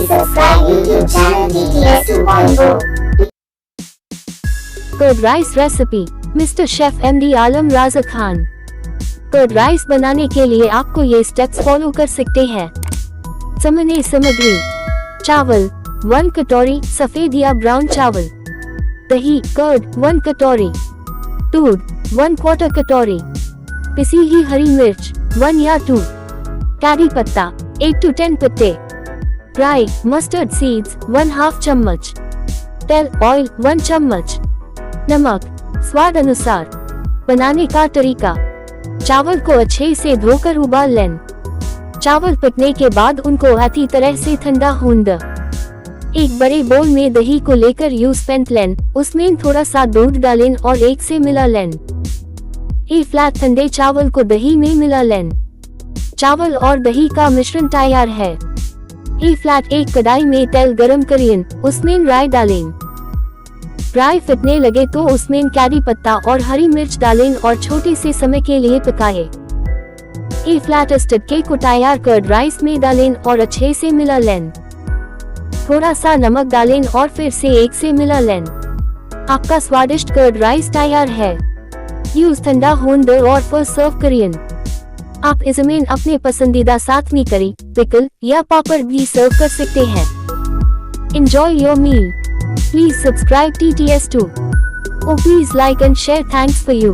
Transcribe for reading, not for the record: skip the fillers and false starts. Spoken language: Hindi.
Please subscribe YouTube channel TTS 2.0. Curd rice recipe, mister chef MD Alam Raja Khan. Curd rice बनाने के लिए आपको ये स्टेप्स फॉलो कर सकते हैं। सामग्री: चावल 1 कटोरी, सफेद या ब्राउन चावल। दही कर्ड 1 कटोरी। दूध 1/4 कटोरी। पिसी हुई हरी मिर्च 1 या 2। करी पत्ता 8 to 10 पत्ते। ड्राई मस्टर्ड सीड्स 1/2 चम्मच। तेल ऑयल 1 चम्मच। नमक स्वाद अनुसार। बनाने का तरीका: चावल को अच्छे से धोकर उबाल लें। चावल पकने के बाद उनको अच्छी तरह से ठंडा होने दें। एक बड़े बोल में दही को लेकर यूज पेंट लें, उसमें थोड़ा सा दूध डालें और एक से मिला लें। एक फ्लैट ठंडे चावल को दही में मिला लें। चावल और दही का मिश्रण तैयार है। एक कढ़ाई में तेल गरम करें, उसमें राई डालें। राई फटने लगे तो उसमें करी पत्ता और हरी मिर्च डालें और छोटे से समय के लिए पकाएं। एक फ्लैट स्टक्के को तैयार कर राइस में डालें और अच्छे से मिला लें। थोड़ा सा नमक डालें और फिर से एक से मिला लें। आपका स्वादिष्ट कर्ड राइस तैयार है। यूज ठंडा होने दो और फिर सर्व करें। आप इसमें अपने पसंदीदा साथ में करी, पिकल या पापड़ भी सर्व कर सकते हैं। Enjoy your meal. Please subscribe TTS2. Oh, please like and share. Thanks for you.